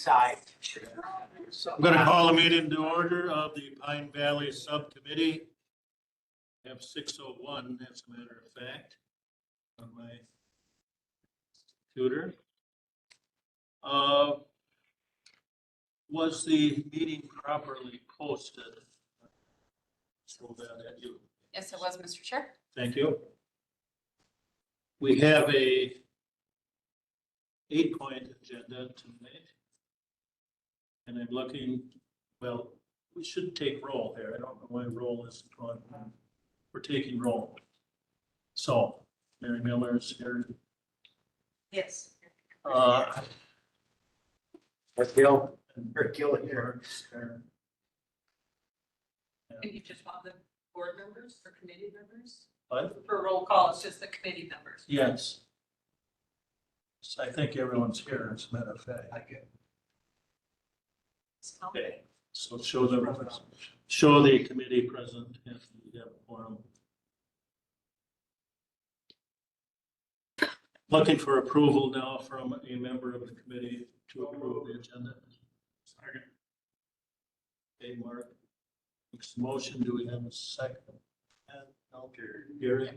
side. I'm going to call a meeting to order of the Pine Valley Subcommittee. I have 6:01, as a matter of fact, on my computer. Was the meeting properly posted? So that at you. Yes, it was, Mr. Chair. Thank you. We have a 8-point agenda tonight. And I'm looking, well, we should take roll here. I don't know why roll isn't on. We're taking roll. So, Mary Miller is here. Yes. Hercule here. And you just want the board members or committee members? What? For roll call, it's just the committee members. Yes. So I think everyone's here, as a matter of fact. Okay, so show the committee present if we have a forum. Looking for approval now from a member of the committee to approve the agenda. Second. Okay, Mark. Makes the motion. Do we have a second? No, Gary.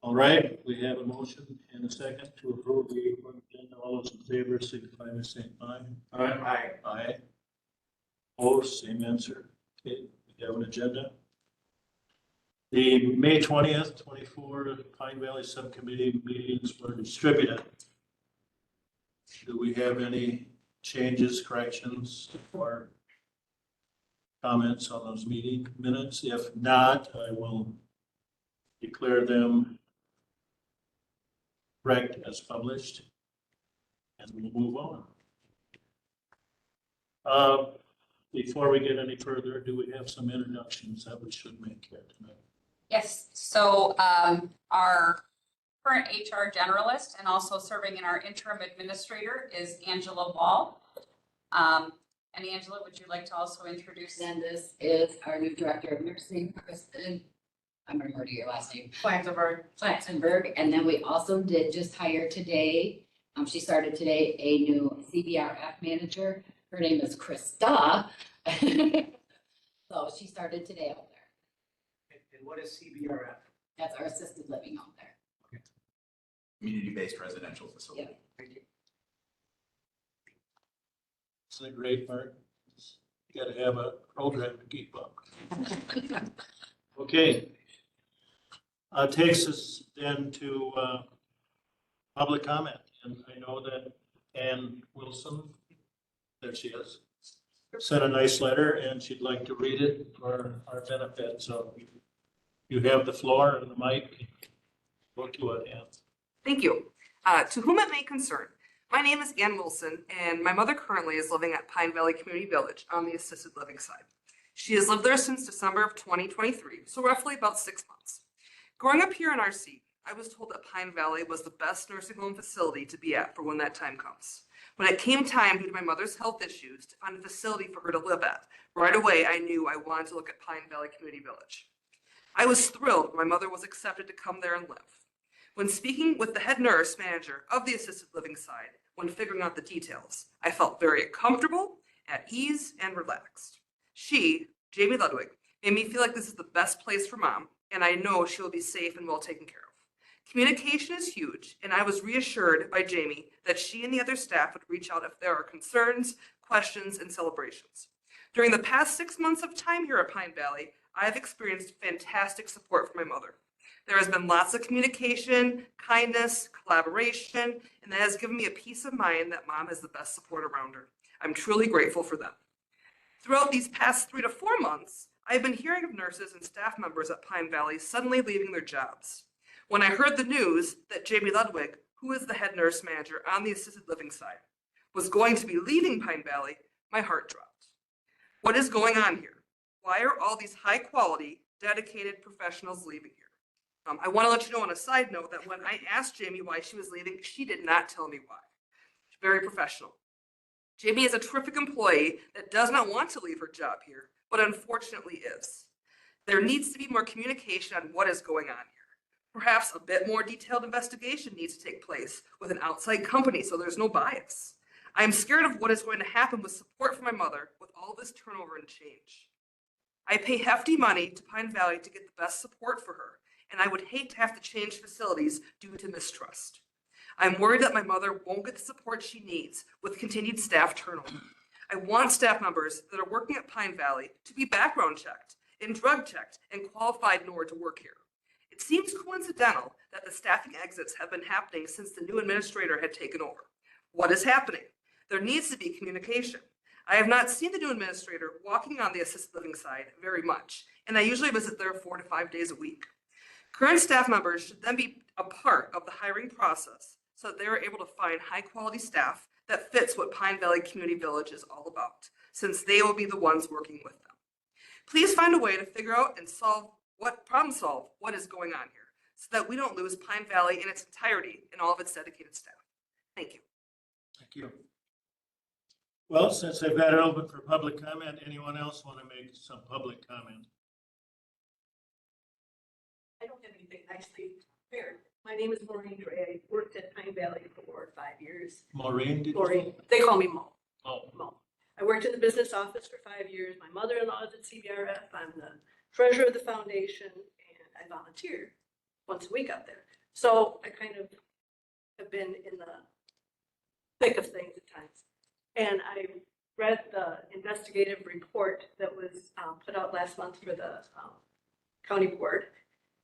All right, we have a motion and a second to approve the 8-point agenda. All those in favor signify by saying aye. Aye. Aye. Opposed, same answer. Okay, we have an agenda. The May 20th, 24 Pine Valley Subcommittee meetings were distributed. Do we have any changes, corrections, or comments on those meeting minutes? If not, I will declare them correct as published, and we'll move on. Before we get any further, do we have some introductions that we should make here tonight? Yes, so our current HR generalist and also serving in our interim administrator is Angela Ball. And Angela, would you like to also introduce? And this is our new director of nursing, Kristen. I'm going to murder your last name. Flatzenberg. And then we also did just hire today. She started today a new CBRF manager. Her name is Krista. So she started today out there. And what is CBRF? That's our assisted living out there. Community-based residential facility. Yeah. Thank you. Isn't it great, Mark? You got to have a program to keep up. Okay. Takes us then to public comment. And I know that Ann Wilson, there she is, sent a nice letter and she'd like to read it for our benefit. So you have the floor and the mic. Go to it, Ann. Thank you. To whom it may concern, my name is Ann Wilson, and my mother currently is living at Pine Valley Community Village on the assisted living side. She has lived there since December of 2023, so roughly about 6 months. Growing up here in RC, I was told that Pine Valley was the best nursing home facility to be at for when that time comes. When it came time due to my mother's health issues to find a facility for her to live at, right away I knew I wanted to look at Pine Valley Community Village. I was thrilled when my mother was accepted to come there and live. When speaking with the head nurse manager of the assisted living side, when figuring out the details, I felt very comfortable, at ease, and relaxed. She, Jamie Ludwig, made me feel like this is the best place for mom, and I know she will be safe and well taken care of. Communication is huge, and I was reassured by Jamie that she and the other staff would reach out if there are concerns, questions, and celebrations. During the past 6 months of time here at Pine Valley, I have experienced fantastic support from my mother. There has been lots of communication, kindness, collaboration, and that has given me a peace of mind that mom has the best support around her. I'm truly grateful for them. Throughout these past 3 to 4 months, I've been hearing of nurses and staff members at Pine Valley suddenly leaving their jobs. When I heard the news that Jamie Ludwig, who is the head nurse manager on the assisted living side, was going to be leaving Pine Valley, my heart dropped. What is going on here? Why are all these high quality, dedicated professionals leaving here? I want to let you know on a side note that when I asked Jamie why she was leaving, she did not tell me why. She's very professional. Jamie is a terrific employee that does not want to leave her job here, but unfortunately is. There needs to be more communication on what is going on here. Perhaps a bit more detailed investigation needs to take place with an outside company so there's no bias. I am scared of what is going to happen with support for my mother with all this turnover and change. I pay hefty money to Pine Valley to get the best support for her, and I would hate to have to change facilities due to mistrust. I'm worried that my mother won't get the support she needs with continued staff turnover. I want staff members that are working at Pine Valley to be background checked and drug checked and qualified in order to work here. It seems coincidental that the staffing exits have been happening since the new administrator had taken over. What is happening? There needs to be communication. I have not seen the new administrator walking on the assisted living side very much, and I usually visit there 4 to 5 days a week. Current staff members should then be a part of the hiring process so that they are able to find high quality staff that fits what Pine Valley Community Village is all about, since they will be the ones working with them. Please find a way to figure out and problem solve what is going on here so that we don't lose Pine Valley in its entirety and all of its dedicated staff. Thank you. Thank you. Well, since I've got it open for public comment, anyone else want to make some public comment? I don't have anything nicely prepared. My name is Maureen Dre. I worked at Pine Valley for 5 years. Maureen, did you? Maureen, they call me Mo. Oh, Mo. I worked in the business office for 5 years. My mother-in-law is at CBRF. I'm the treasurer of the foundation, and I volunteer once a week up there. So I kind of have been in the thick of things at times. And I read the investigative report that was put out last month for the county board.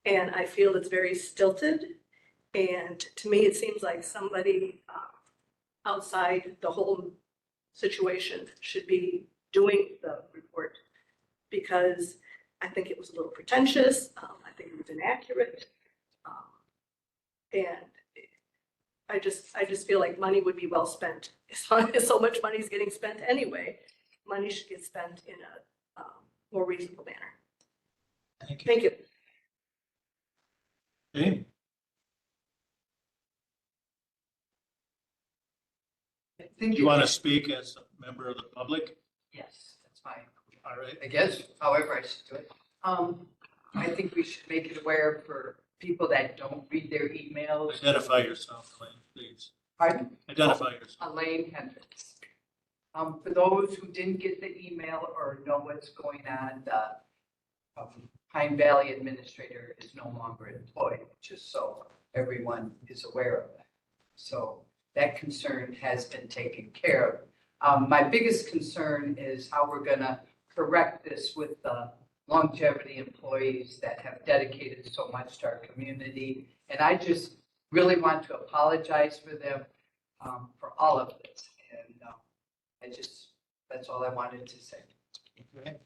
And I feel it's very stilted. And to me, it seems like somebody outside the whole situation should be doing the report, because I think it was a little pretentious. I think it was inaccurate. And I just feel like money would be well spent. So much money is getting spent anyway. Money should get spent in a more reasonable manner. thank you. Thank you. Okay. Do you want to speak as a member of the public? Yes, that's fine. All right. I guess, however I should do it. I think we should make it aware for people that don't read their emails. Identify yourself, Elaine, please. Pardon? Identify yourself. Elaine Hendricks. For those who didn't get the email or know what's going on, the Pine Valley administrator is no longer employed, just so everyone is aware of that. So that concern has been taken care of. My biggest concern is how we're going to correct this with the longevity employees that have dedicated so much to our community. And I just really want to apologize for them for all of this. And that's all I wanted to say. Okay.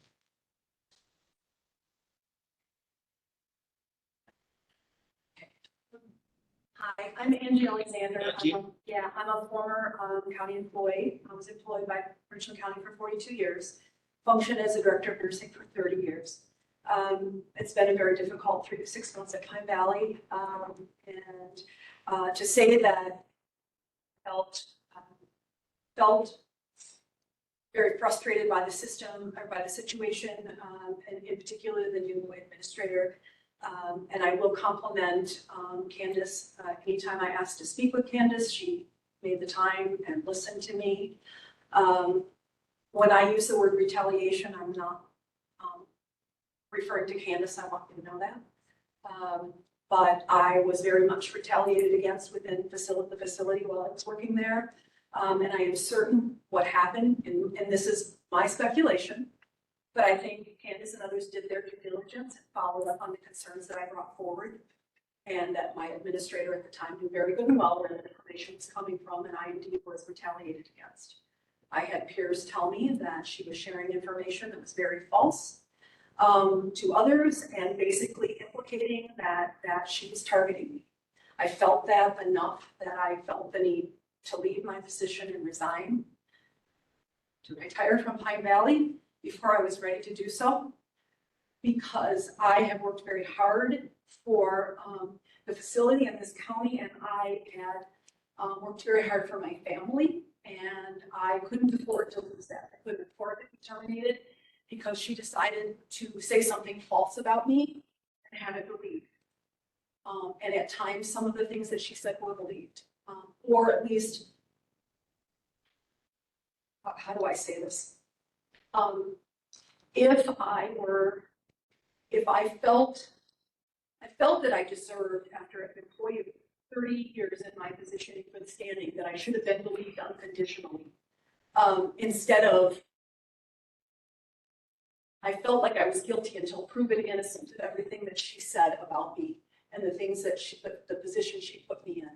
Hi, I'm Angie Alexander. Angie. I'm a former county employee. I was employed by Richland County for 42 years, functioned as a director of nursing for 30 years. It's been a very difficult 3 to 6 months at Pine Valley. And to say that felt very frustrated by the system or by the situation, and in particular the new administrator. And I will compliment Candace. Anytime I asked to speak with Candace, she made the time and listened to me. When I use the word retaliation, I'm not referring to Candace. I want you to know that. But I was very much retaliated against within the facility while I was working there. And I am certain what happened, and this is my speculation, but I think Candace and others did their due diligence and followed up on the concerns that I brought forward, and that my administrator at the time knew very good and well where the information was coming from, and I indeed was retaliated against. I had peers tell me that she was sharing information that was very false to others, and basically implicating that she was targeting me. I felt that enough that I felt the need to leave my position and resign, to retire from Pine Valley before I was ready to do so, because I have worked very hard for the facility in this county, and I had worked very hard for my family, and I couldn't afford to lose that. I couldn't afford to be terminated because she decided to say something false about me and have it believed. And at times, some of the things that she said were believed, or at least how do I say this? If I felt that I deserved, after an employee of 30 years in my position in good standing, that I should have been believed unconditionally. Instead of, I felt like I was guilty until proven innocent of everything that she said about me and the things that the position she put me in.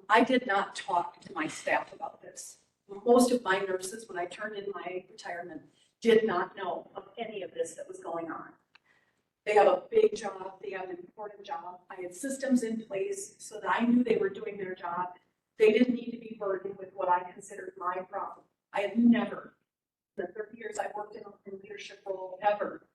I did not talk to my staff about this. Most of my nurses, when I turned in my retirement, did not know of any of this that was going on. They have a big job, they have an important job. I had systems in place so that I knew they were doing their job. They didn't need to be burdened with what I considered my problem. I have never, in the 30 years I worked in a leadership role, ever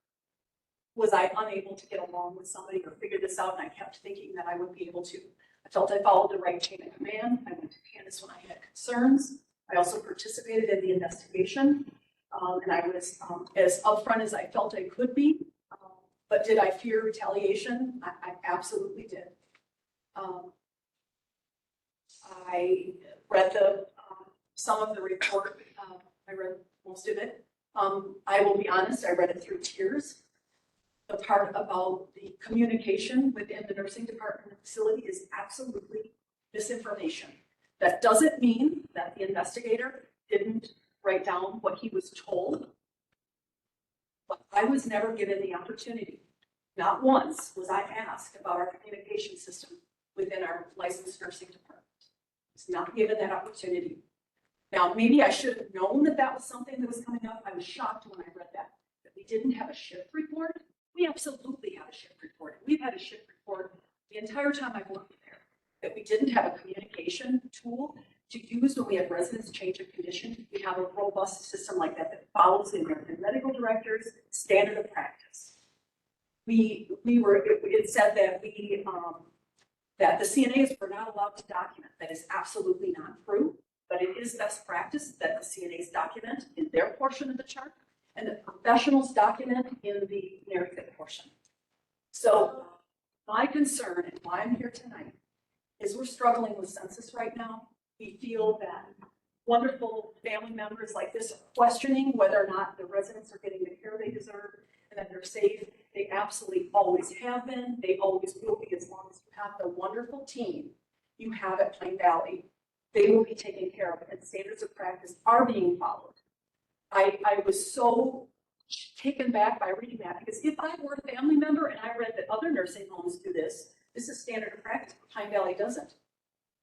was I unable to get along with somebody or figure this out, and I kept thinking that I would be able to. I felt I followed the right chain of command. I went to Candace when I had concerns. I also participated in the investigation, and I was as upfront as I felt I could be. But did I fear retaliation? I absolutely did. I read some of the report. I read most of it. I will be honest, I read it through tears. The part about the communication within the nursing department facility is absolutely misinformation. That doesn't mean that the investigator didn't write down what he was told. But I was never given the opportunity. Not once was I asked about our communication system within our licensed nursing department. I was not given that opportunity. Now, maybe I should have known that that was something that was coming up. I was shocked when I read that we didn't have a shift report. We absolutely have a shift report. We've had a shift report the entire time I've worked there, that we didn't have a communication tool to use when we have residents change of condition. We have a robust system like that that follows the American Medical Director's standard of practice. It said that that the CNAs were not allowed to document. That is absolutely not true, but it is best practice that the CNAs document in their portion of the chart and the professionals document in the narrative portion. So my concern and why I'm here tonight is we're struggling with census right now. We feel that wonderful family members like this are questioning whether or not the residents are getting the care they deserve and that they're safe. They absolutely always have been. They always will be, as long as you have the wonderful team you have at Pine Valley. They will be taken care of, and standards of practice are being followed. I was so taken back by reading that, because if I were a family member and I read that other nursing homes do this is standard of practice, but Pine Valley doesn't,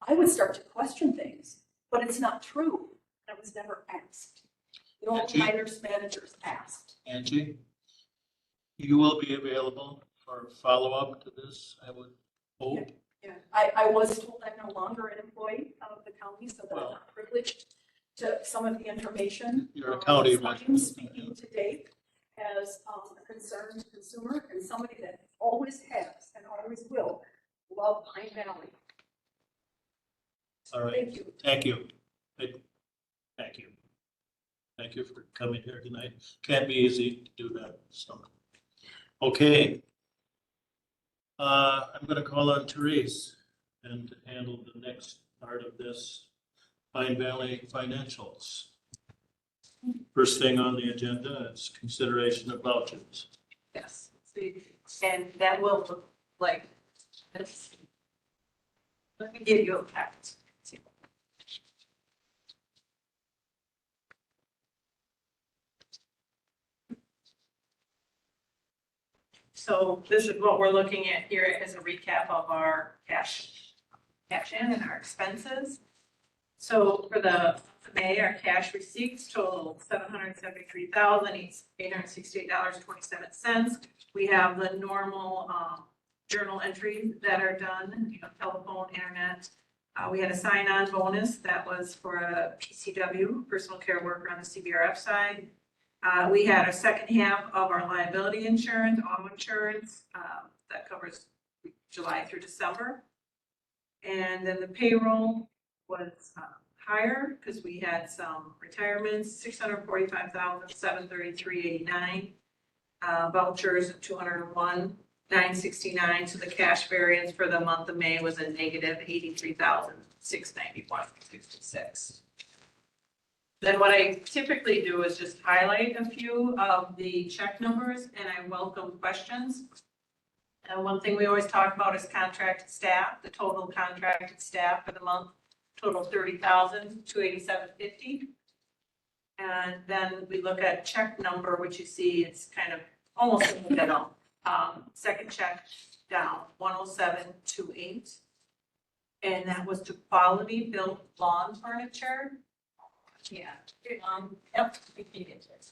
I would start to question things. But it's not true. I was never asked. No, my nurse managers asked. Angie, you will be available for follow-up to this, I would hope. Yeah, I was told I'm no longer an employee of the county, so that I'm not privileged to some of the information. You're a county I'm resident. speaking to Dave as a concerned consumer and somebody that always has and always will love Pine Valley. All right. Thank you. Thank you. Thank you. Thank you for coming here tonight. Can't be easy to do that, so. Okay. I'm gonna call on Therese and handle the next part of this Pine Valley financials. First thing on the agenda is consideration of vouchers. Yes, and that will look like this. Let me give you a packet. So this is what we're looking at here as a recap of our cash in and our expenses. So for the May, our cash receipts total $773,868.27. We have the normal journal entries that are done, telephone, internet. We had a sign-on bonus that was for a PCW, personal care worker on the CBRF side. We had a second half of our liability insurance, auto insurance, that covers July through December. And then the payroll was higher because we had some retirements, $645,733.89, vouchers of $201,969. So the cash variance for the month of May was a negative $83,691.66. Then what I typically do is just highlight a few of the check numbers and I welcome questions. And one thing we always talk about is contracted staff, the total contracted staff for the month, total 30,287.50. And then we look at check number, which you see it's kind of almost in the middle. Second check down, 10728. And that was to Quality Built Lawn Furniture. Yeah. Yep. It's,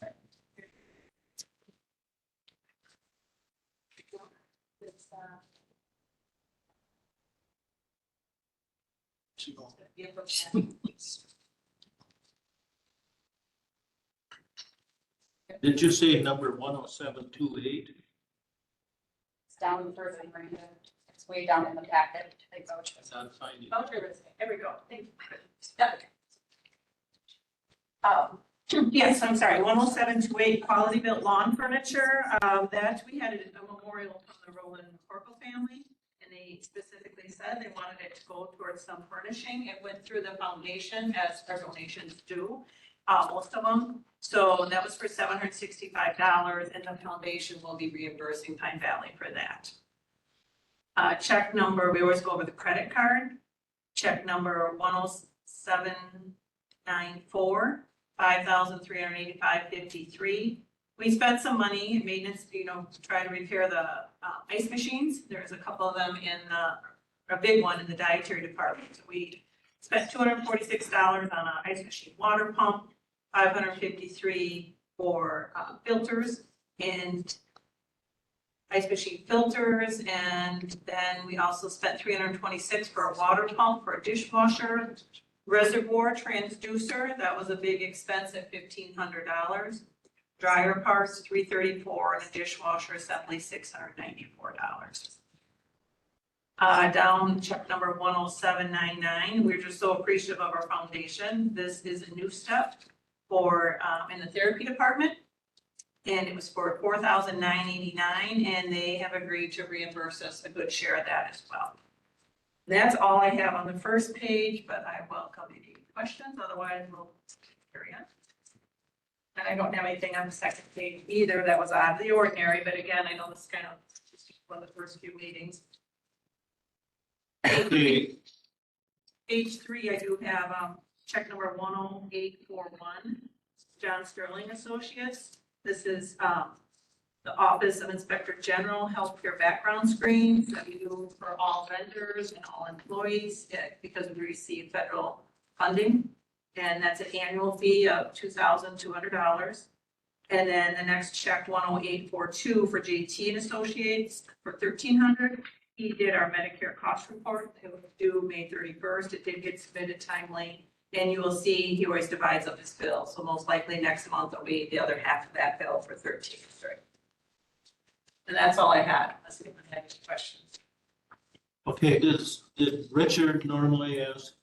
Did you say number 10728? It's down further, Miranda. It's way down in the packet. Thanks, vouchers. Not finding. Voucher listing, there we go. Thank you. Yes, I'm sorry, 10728 Quality Built Lawn Furniture. That we had a memorial from the Rowland Corporal family. And they specifically said they wanted it to go towards some furnishing. It went through the foundation as our donations do, most of them. So that was for $765 and the foundation will be reimbursing Pine Valley for that. Check number, we always go over the credit card. Check number 10794, $5,385.53. We spent some money in maintenance, to try to repair the ice machines. There's a couple of them in a big one in the dietary department. So we spent $246 on an ice machine water pump, $553 for filters and ice machine filters. And then we also spent $326 for a water pump for a dishwasher. Reservoir transducer, that was a big expense at $1,500. Dryer parts, $334, and a dishwasher assembly, $694. Down check number 10799, we're just so appreciative of our foundation. This is a new step for, in the therapy department. And it was for $4,989, and they have agreed to reimburse us a good share of that as well. That's all I have on the first page, but I welcome any questions, otherwise we'll carry on. And I don't have anything on the second page either that was out of the ordinary, but again, I know this is kind of just one of the first few meetings. Okay, Page 3, I do have check number 10841, John Sterling Associates. This is the Office of Inspector General Healthcare Background Screens that we do for all vendors and all employees because we receive federal funding. And that's an annual fee of $2,200. And then the next check, 10842 for JT and Associates for $1,300. He did our Medicare cost report. It was due May 31st. It did get submitted timely. And you will see he always divides up his bill. So most likely next month will be the other half of that bill for $13. And that's all I had. Unless anyone had any questions. okay, did Richard normally ask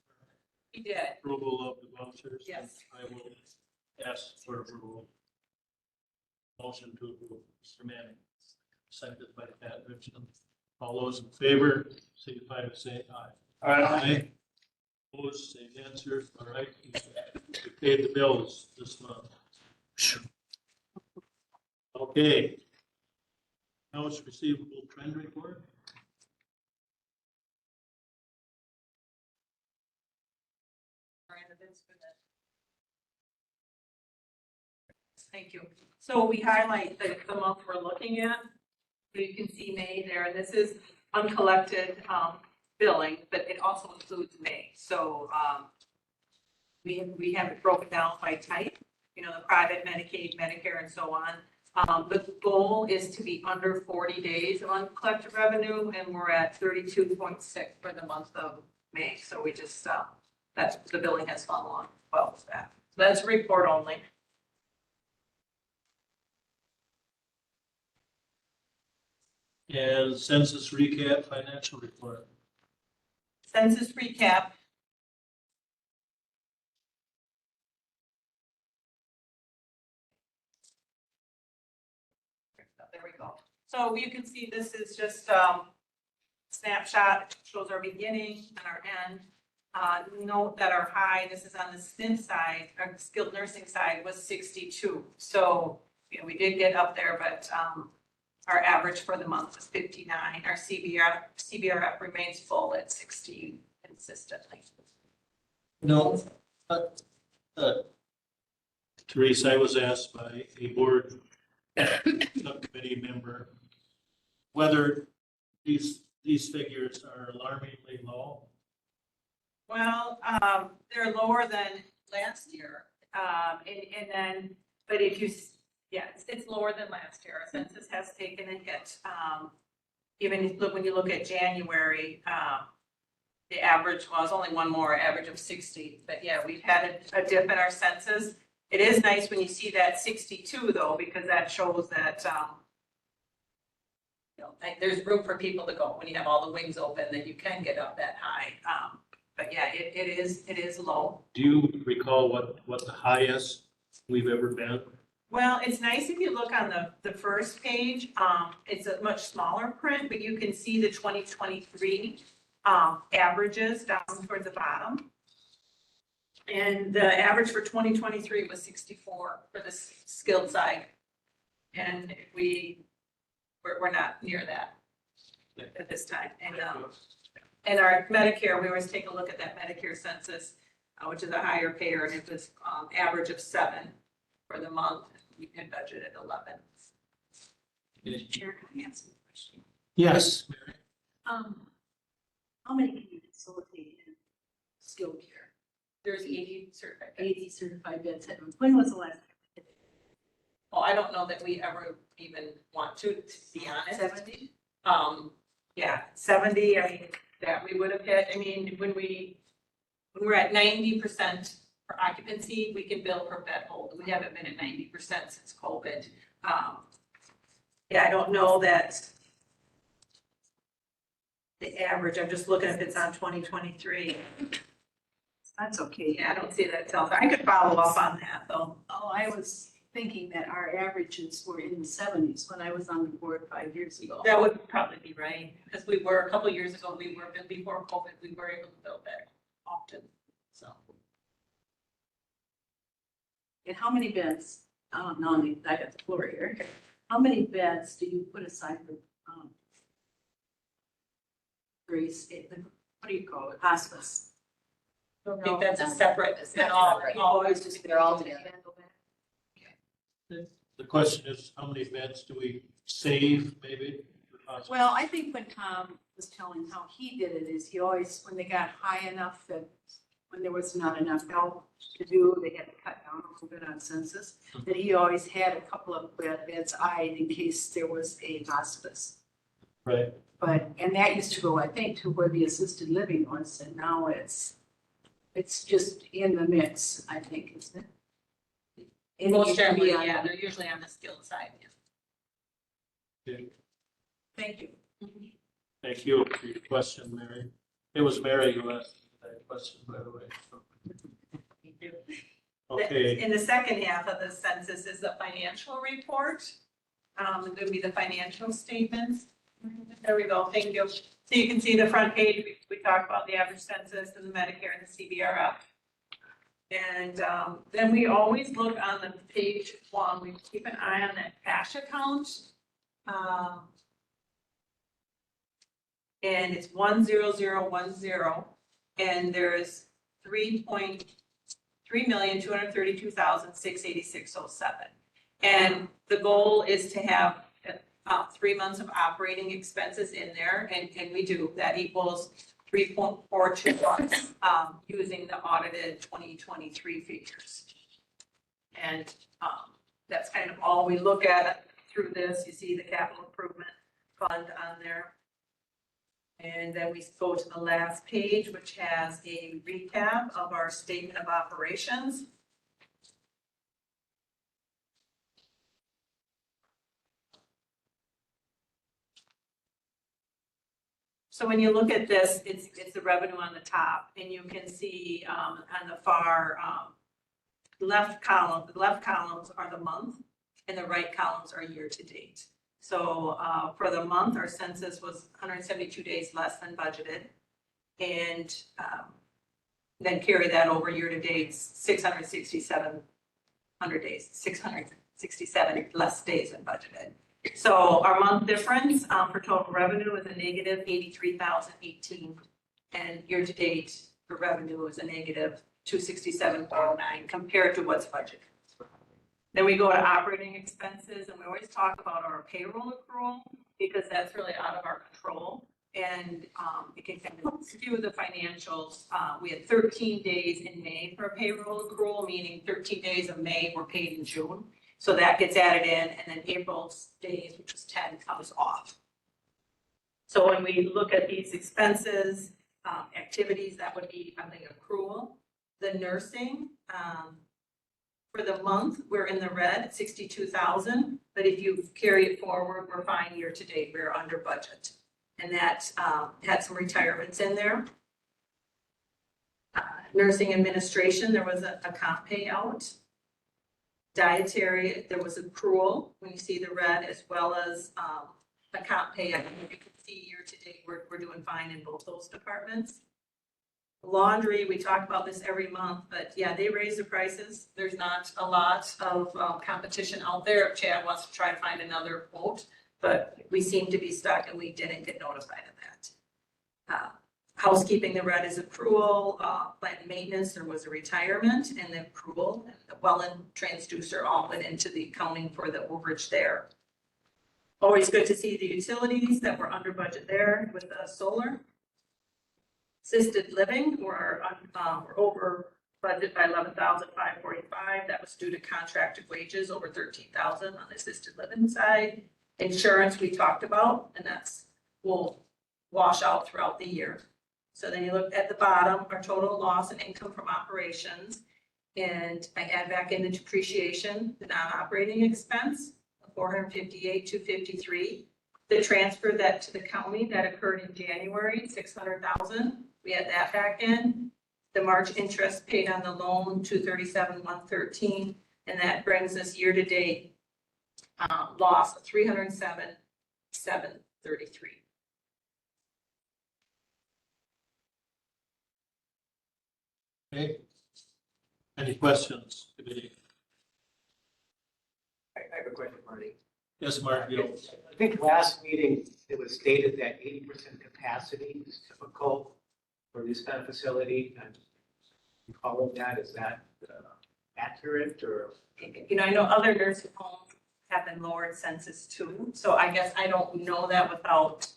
He did. approval of the vouchers? Yes. I will ask for approval. Motion to approve, Mr. Manning. Seconded by Pat Richland. All those in favor, signify by saying aye. Aye. Opposed, same answer. All right, we paid the bills this month. Okay. Accounts receivable trend report. Thank you. So we highlight the month we're looking at. So you can see May there, and this is uncollected billing, but it also includes May. So we have it broken down by type, the private, Medicaid, Medicare, and so on. The goal is to be under 40 days of uncollected revenue, and we're at 32.6 for the month of May. So we just, that's, the billing has gone along well with that. So that's a report only. And census recap financial report. Census recap. There we go. So you can see this is just snapshot. It shows our beginning and our end. note that our high, this is on the SNF side, our skilled nursing side was 62. So, you know, we did get up there, but, our average for the month was 59. Our CBRF remains full at 60 consistently. No, Teresa, I was asked by a board subcommittee member whether these figures are alarmingly low. Well, they're lower than last year. And then, but if you, yeah, it's lower than last year. Our census has taken a hit. Even when you look at January, the average was only one more, average of 60. But yeah, we've had a dip in our census. It is nice when you see that 62 though, because that shows that, you know, like there's room for people to go when you have all the wings open, that you can get up that high. But yeah, it is low. Do you recall what the highest we've ever been? Well, it's nice if you look on the first page, it's a much smaller print, but you can see the 2023 averages down towards the bottom. And the average for 2023 was 64 for the skilled side. And we're not near that at this time. And our Medicare, we always take a look at that Medicare census, which is a higher payer, and it was average of 7 for the month. We had budgeted 11. Chair, can I ask a question? Yes, Mary. How many can you facilitate in skilled care? There's 80 certified beds. 80 certified beds. When was the last? Well, I don't know that we ever even want to be honest. 70? Yeah, 70, I mean, that we would have hit. I mean, when we're at 90% for occupancy, we can bill per bed hold. We haven't been at 90% since COVID. Yeah, I don't know that the average, I'm just looking if it's on 2023. That's okay. Yeah, I don't see that tell. I could follow up on that though. Oh, I was thinking that our averages were in the 70s when I was on the board 5 years ago. That would probably be right, because we were, a couple of years ago, before COVID, we were able to bill that often, so. And how many beds, no, I got the floor here. How many beds do you put aside for, Grace, what do you call it, hospice? I think that's a separate, and all, Always just, they're all together. The question is, how many beds do we save, maybe? Well, I think when Tom was telling how he did it is he always, when they got high enough that when there was not enough help to do, they had to cut down a little bit on census, that he always had a couple of beds eyed in case there was a hospice. Right. But, and that used to go, I think, to where the assisted living was, and now it's just in the mix, I think, isn't it? most generally, Yeah. yeah, they're usually on the skilled side. Okay. Thank you. Thank you for your question, Mary. It was Mary who asked that question, by the way. Okay, In the second half of the census is the financial report. It would be the financial statements. There we go, thank you. So you can see the front page, we talked about the average census and the Medicare and the CBRF. And then we always look on the page 1, we keep an eye on that cash account. And it's 10010, and there's 3,232,686.07. And the goal is to have 3 months of operating expenses in there, and we do. That equals 3.421, using the audited 2023 figures. And that's kind of all we look at through this. You see the capital improvement fund on there. And then we go to the last page, which has a recap of our statement of operations. So when you look at this, it's the revenue on the top, and you can see on the far left column, the left columns are the month, and the right columns are year to date. So for the month, our census was 172 days less than budgeted. And then carry that over year-to-date, 667 days, 667 less days than budgeted. So our month difference for total revenue is a negative 83,018, and year-to-date for revenue is a negative 267.09 compared to what's budgeted. Then we go to operating expenses, and we always talk about our payroll accrual because that's really out of our control. And it can kind of skew the financials. We had 13 days in May for a payroll accrual, meaning 13 days of May were paid in June. So that gets added in, and then April's days, which was 10, comes off. So when we look at these expenses, activities, that would be on the accrual. The nursing, for the month, we're in the red at 62,000, but if you carry it forward, we're fine year to date, we're under budget. And that had some retirements in there. Nursing administration, there was a comp payout. Dietary, there was accrual, when you see the red, as well as a comp payout. You can see year to date, we're doing fine in both those departments. Laundry, we talk about this every month, but yeah, they raise the prices. There's not a lot of competition out there. If Chad wants to try to find another quote, but we seem to be stuck and we didn't get notified of that. Housekeeping, the red is accrual, plant and maintenance, there was a retirement and the accrual, well, and transducer all went into the accounting for the overage there. Always good to see the utilities that were under budget there with the solar. Assisted living, we're over budget by 11,545. That was due to contracted wages over 13,000 on the assisted living side. Insurance we talked about, and that's will wash out throughout the year. So then you look at the bottom, our total loss and income from operations, and I add back in the depreciation, the non-operating expense, 458,253. The transfer that to the county that occurred in January, 600,000. We add that back in. The March interest paid on the loan, 237,113, and that brings us year to date loss of 307,733. Okay. Any questions? I have a question, Marty. Yes, Mark, you know, I think last meeting, it was stated that 80% capacity is typical for this kind of facility. And following that, is that accurate or? You know, I know other nursing homes have been lowered census too, so I guess I don't know that without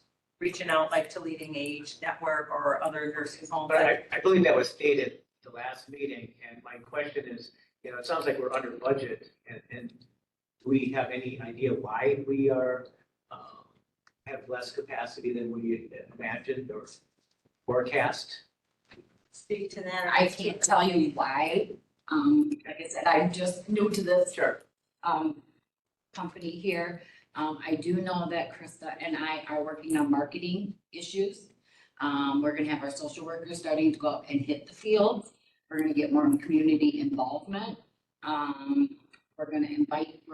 reaching out like to Leading Age Network or other nursing homes. But I believe that was stated at the last meeting, and my question is, you know, it sounds like we're under budget, and do we have any idea why we are, have less capacity than we imagined or forecast? Speak to that. I can't tell you why. Like I said, I'm just new to this. Sure. Company here. I do know that Krista and I are working on marketing issues. We're gonna have our social workers starting to go up and hit the fields. We're gonna get more community involvement. We're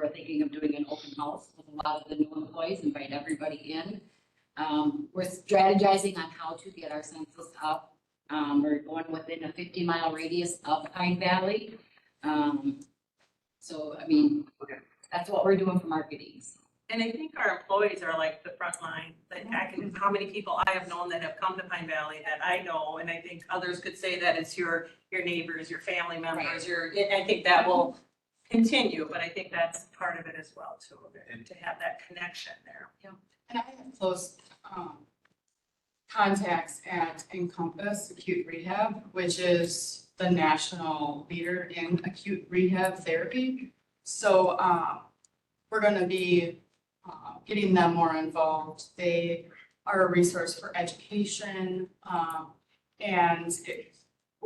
thinking of doing an open house with a lot of the new employees, invite everybody in. We're strategizing on how to get our census up. We're going within a 50-mile radius of Pine Valley. So, I mean, Okay. That's what we're doing for marketing. And I think our employees are like the front line, like how many people I have known that have come to Pine Valley that I know, and I think others could say that it's your neighbors, your family members, I think that will continue, but I think that's part of it as well too, to have that connection there. And I have close contacts at Encompass Acute Rehab, which is the national leader in acute rehab therapy. So we're going to be getting them more involved. They are a resource for education, and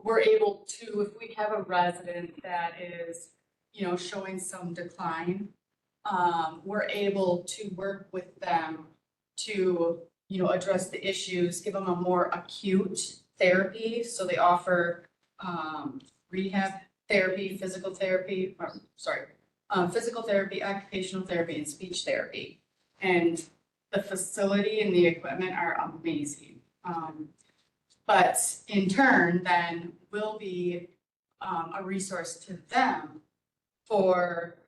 we're able to, if we have a resident that is, you know, showing some decline, we're able to work with them to, you know, address the issues, give them a more acute therapy. So they offer rehab therapy, physical therapy, occupational therapy, and speech therapy. And the facility and the equipment are amazing. But in turn, then will be a resource to them for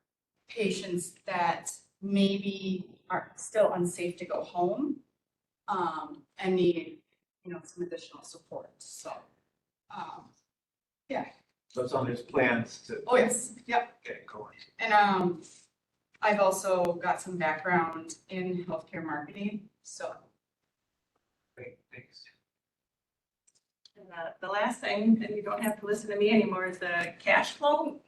patients that maybe are still unsafe to go home and need, some additional support. So, yeah. So it's on his plans to Oh, yes. Yep. get it going. And I've also got some background in healthcare marketing. So, Great, thanks. And the last thing, and you don't have to listen to me anymore, is the cash flow.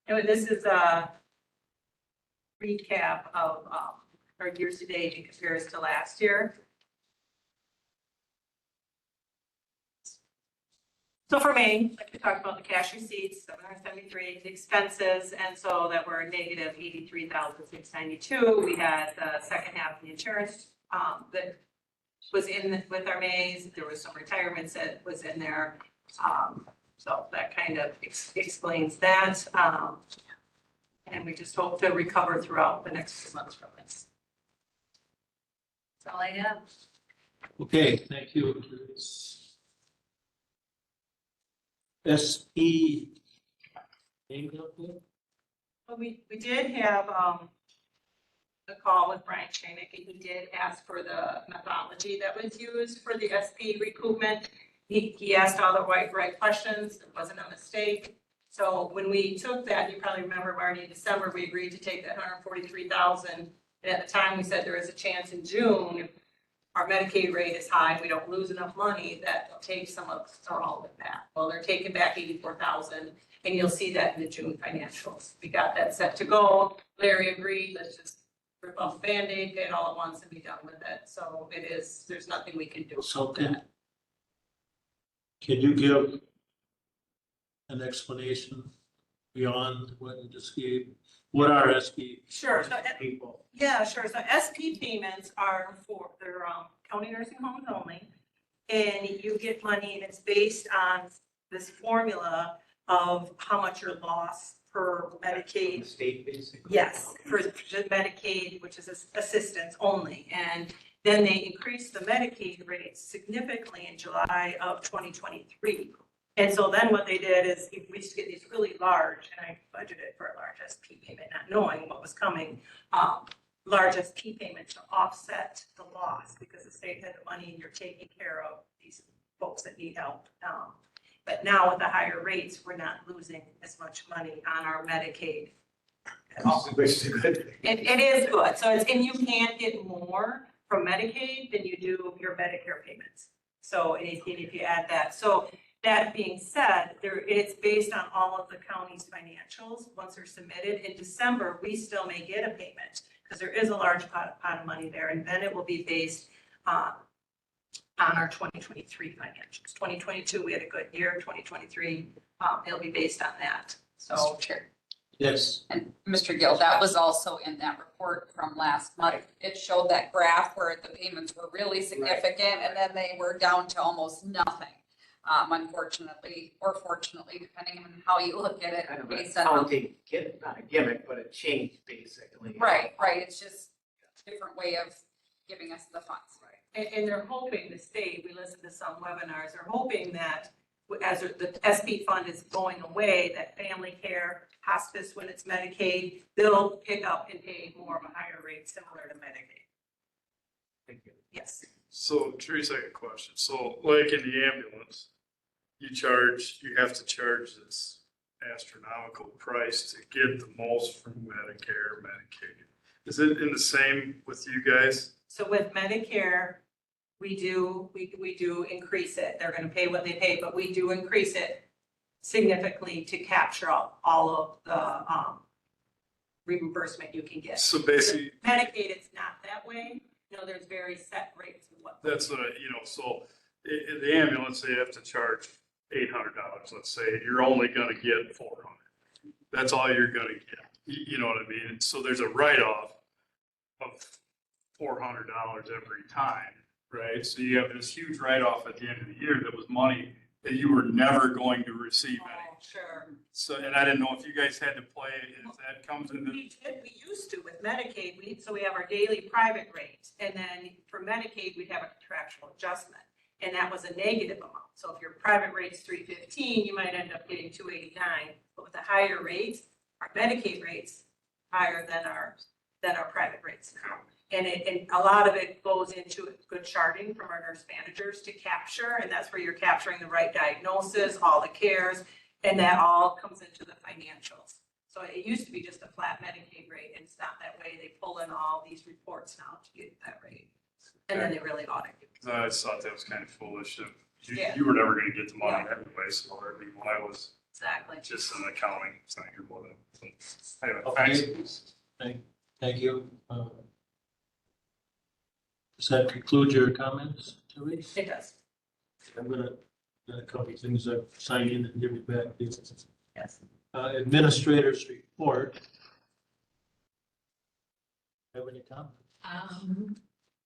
And this is a recap of our years to date in comparison to last year. So for May, like we talked about the cash receipts, 773, the expenses, and so that were negative 83,692. We had the second half of the insurance that was in with our Mays. There was some retirements that was in there. So that kind of explains that. And we just hope to recover throughout the next 2 months from this. That's all I have. Okay, thank you. SP. Well, we did have a call with Brian Chainick, and he did ask for the methodology that was used for the SP recoupment. He asked all the right questions. It wasn't a mistake. So when we took that, you probably remember, Marty, in December, we agreed to take that 143,000. And at the time, we said there is a chance in June, if our Medicaid rate is high, we don't lose enough money, that they'll take some of or all of it back. Well, they're taking back 84,000, and you'll see that in the June financials. We got that set to go. Larry agreed, let's just rip off the Band-Aid, get it all at once and be done with it. So it is, there's nothing we can do So about that. can you give an explanation beyond what you just gave? What are SP? Sure. So, People. yeah, sure. So SP payments are for, they're county nursing homes only. And you get money, and it's based on this formula of how much you're lost per Medicaid. The state basically. Yes, for Medicaid, which is assistance only. And then they increased the Medicaid rates significantly in July of 2023. And so then what they did is, if we used to get these really large, and I budgeted for a large SP payment, not knowing what was coming, large SP payments to offset the loss, because the state had the money and you're taking care of these folks that need help. But now with the higher rates, we're not losing as much money on our Medicaid at all. Which is a good thing. It is good. So it's, and you can't get more from Medicaid than you do your Medicare payments. So if you add that. So that being said, it's based on all of the county's financials. Once they're submitted in December, we still may get a payment because there is a large pot of money there. And then it will be based on our 2023 financials. 2022, we had a good year. 2023, it'll be based on that. So. Mr. Chair. Yes. And Mr. Gill, that was also in that report from last month. It showed that graph where the payments were really significant and then they were down to almost nothing. Unfortunately, or fortunately, depending on how you look at it. Kind of based a on counting, not a gimmick, but a change basically. Right. It's just a different way of giving us the funds. And they're hoping, the state, we listened to some webinars, they're hoping that as the SP fund is going away, that family care, hospice, when it's Medicaid, they'll pick up and pay more of a higher rate similar to Medicaid. Thank you. Yes. So Teresa, I got a question. So like in the ambulance, you have to charge this astronomical price to get the most from Medicare, Medicaid. Is it in the same with you guys? So with Medicare, we do increase it. They're gonna pay what they pay, but we do increase it significantly to capture all of the reimbursement you can get. So basically, Medicaid, it's not that way. You know, there's very set rates of what. that's what so in the ambulance, they have to charge $800, let's say. You're only gonna get $400. That's all you're gonna get. You know what I mean? So there's a write-off of $400 every time, right? So you have this huge write-off at the end of the year that was money that you were never going to receive any. Oh, sure. So, and I didn't know if you guys had to play, if that comes into. We used to with Medicaid, so we have our daily private rate, and then for Medicaid, we'd have a contractual adjustment. and that was a negative amount. So if your private rate's 315, you might end up getting 289, but with the higher rates, our Medicaid rates higher than our private rates now. And a lot of it goes into good charting from our nurse managers to capture, and that's where you're capturing the right diagnosis, all the cares, and that all comes into the financials. So it used to be just a flat Medicaid rate, and it's not that way. They pull in all these reports now to get that rate. And then they really audit you. I just thought that was kind of foolish. Yeah. You were never gonna get the money anyway, so I mean, why was Exactly. just an accounting thing or whatever. Anyway, Okay. thanks. Thank you. Does that conclude your comments, Therese? It does. I'm gonna, got a couple of things I've signed in and give it back to you. Yes. Administrators report. Have any comments?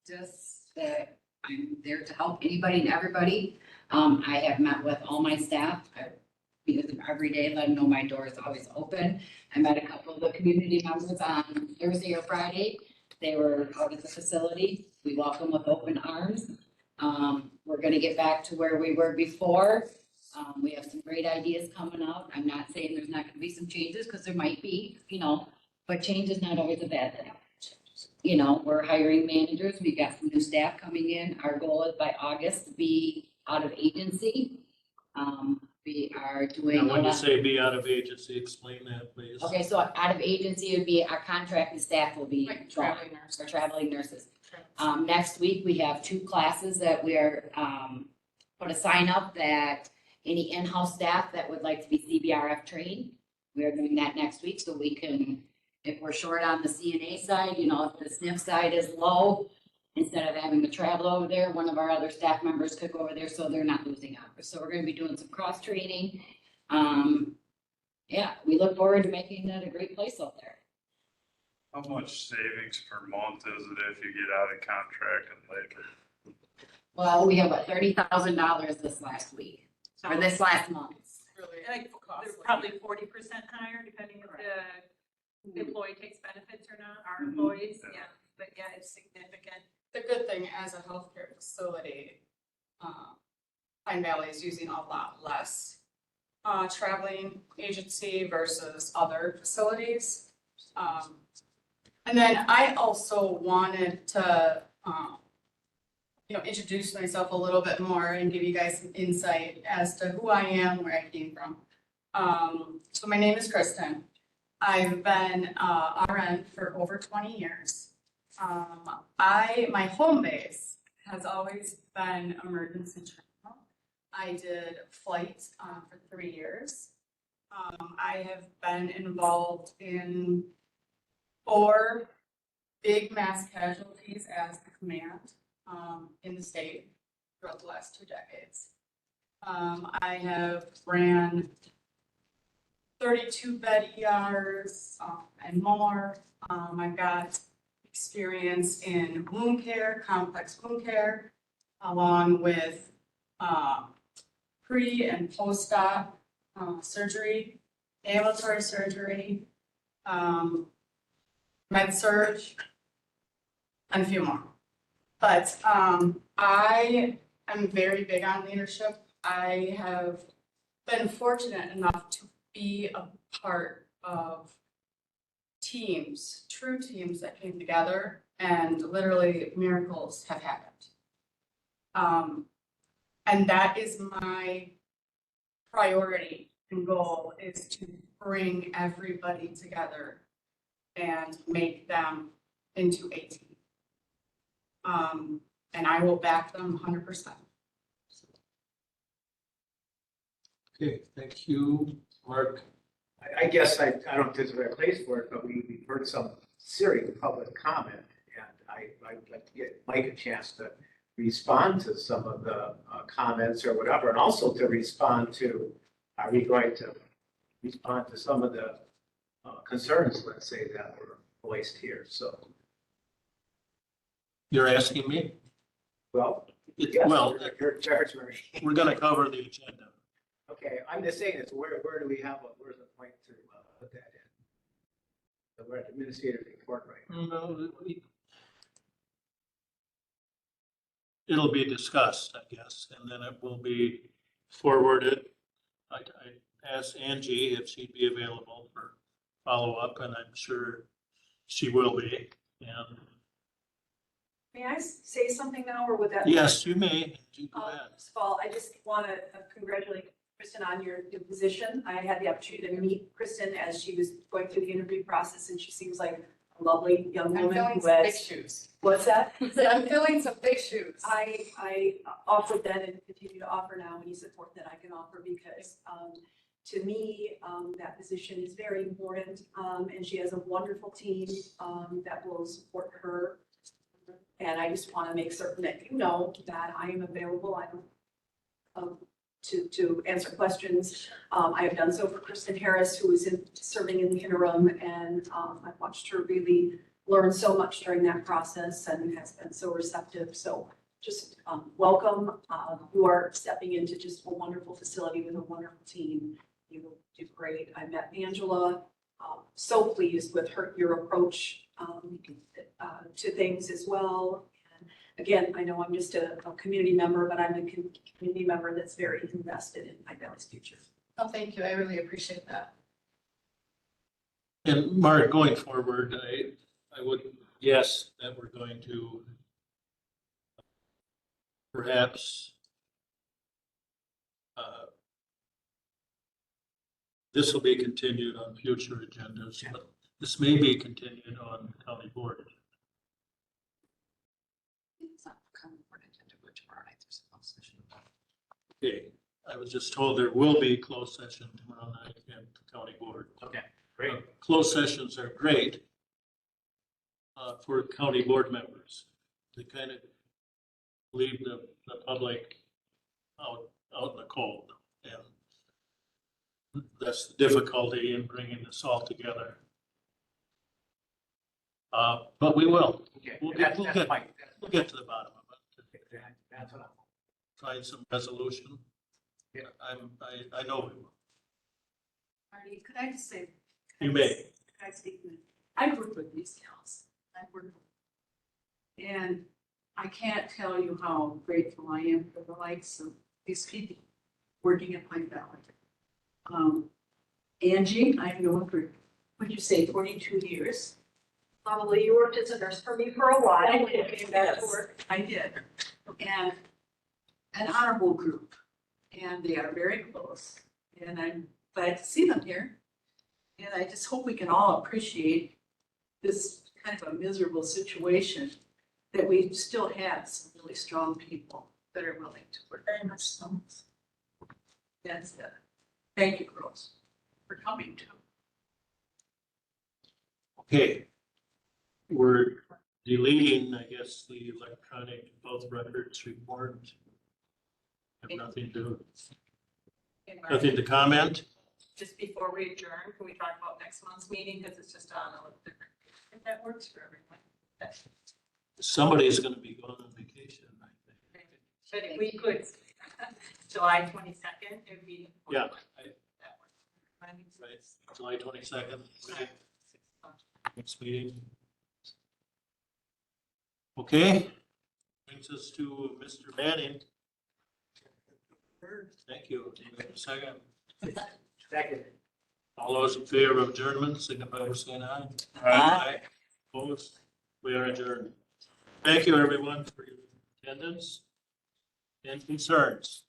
Just that I'm there to help anybody and everybody. I have met with all my staff. I meet with them every day, let them know my door is always open. I met a couple of the community members on Thursday or Friday. They were out at the facility. We welcome with open arms. We're gonna get back to where we were before. We have some great ideas coming up. I'm not saying there's not gonna be some changes, because there might be, but change is not always a bad thing. We're hiring managers. We've got some new staff coming in. Our goal is by August to be out of agency. We are doing. Now, when you say be out of agency, explain that, please. Okay, so out of agency would be our contracted staff will be. Like traveling nurses. Or traveling nurses. Next week, we have 2 classes that we're, put a sign up that any in-house staff that would like to be CBRF trained, we are doing that next week, so we can, if we're short on the CNA side, if the SNF side is low, instead of having to travel over there, one of our other staff members could go over there, so they're not losing hours. So we're gonna be doing some cross-training. Yeah, we look forward to making that a great place out there. How much savings per month is it if you get out of contract and later? Well, we have about $30,000 this last week, or this last month. Really Like, they're costly. probably 40% higher, depending if the employee takes benefits or not, our employees, yeah, but yeah, it's significant. The good thing as a healthcare facility, Pine Valley is using a lot less traveling agency versus other facilities. And then I also wanted to, introduce myself a little bit more and give you guys some insight as to who I am, where I came from. So my name is Kristen. I've been RN for over 20 years. My home base has always been emergency trauma. I did flight for 3 years. I have been involved in 4 big mass casualties as the command in the state throughout the last 2 decades. I have ran 32 bed ERs and more. I've got experience in wound care, complex wound care, along with pre and post-op surgery, ambulatory surgery, med-surg, and a few more. But I am very big on leadership. I have been fortunate enough to be a part of teams, true teams that came together, and literally miracles have happened. And that is my priority and goal, is to bring everybody together and make them into a team. And I will back them 100%. Okay, thank you, Mark. I guess I don't know if there's a right place for it, but we've heard some serious public comment, and I'd like to get Mike a chance to respond to some of the comments or whatever, and also to respond to, are we going to respond to some of the concerns, let's say, that were voiced here, so. You're asking me? Well, It- yes, Well, you're in charge, Mary. we're gonna cover the agenda. Okay, I'm just saying, it's where do we have, where's the point to put that in? So we're at administrative report right now. No, we- it'll be discussed, I guess, and then it will be forwarded. I asked Angie if she'd be available for follow-up, and I'm sure she will be. And May I say something now, or would that? yes, you may. You go ahead. First of all, I just want to congratulate Kristen on your new position. I had the opportunity to meet Kristen as she was going through the interview process, and she seems like a lovely young I'm woman filling who some big has. shoes. What's that? I'm filling some big shoes. I offered then and continue to offer now any support that I can offer because to me, that position is very important. And she has a wonderful team that will support her. And I just want to make certain that you know that I am available. I'm to answer questions. I have done so for Kristen Harris, who is serving in the interim, and I've watched her really learn so much during that process and has been so receptive. So just welcome. You are stepping into just a wonderful facility with a wonderful team. You will do great. I met Angela. So pleased with your approach to things as well. Again, I know I'm just a community member, but I'm a community member that's very invested in Pine Valley's future. Oh, thank you. I really appreciate that. And Mark, going forward, I would guess that we're going to perhaps this will be continued on future agendas, but this may be continued on county board. It's not coming for an agenda for tomorrow night. There's a closed session. Okay, I was just told there will be closed session tomorrow night at the county board. Okay, great. Closed sessions are great for county board members. They kind of leave the public out in the cold. And that's the difficulty in bringing this all together. But we will. Okay, We'll that's get fine. We'll get to the bottom of it. That's what I'm. Find some resolution. Yeah. I know we will. Marty, could I just say? You may. Could I speak a minute? I've worked with these gals. I've worked with them. And I can't tell you how grateful I am for the likes of these people working at Pine Valley. Angie, I've known for, what'd you say, 42 years? Probably you worked as a nurse for me for a while. I when did, you came back to yes, work. I did. And an honorable group, and they are very close. And I'm glad to see them here. And I just hope we can all appreciate this kind of a miserable situation, that we still have some really strong people that are willing to work. Very much so. That's it. Thank you, girls, for coming too. Okay. We're deleting, I guess, the electronic health records report. Have nothing to comment. Just before we adjourn, can we talk about next month's meeting, because it's just on a different, if that works for everyone. Somebody's gonna be going on vacation, I think. But if we could, July 22nd, it would be. Yeah. That works. Right, July 22nd, next meeting. Okay, brings us to Mr. Manning. Thank you. Do you have a second? Second. All those in favor of adjournment, signify by saying aye. Aye. Opposed? We are adjourned. Thank you, everyone, for your attendance and concerns.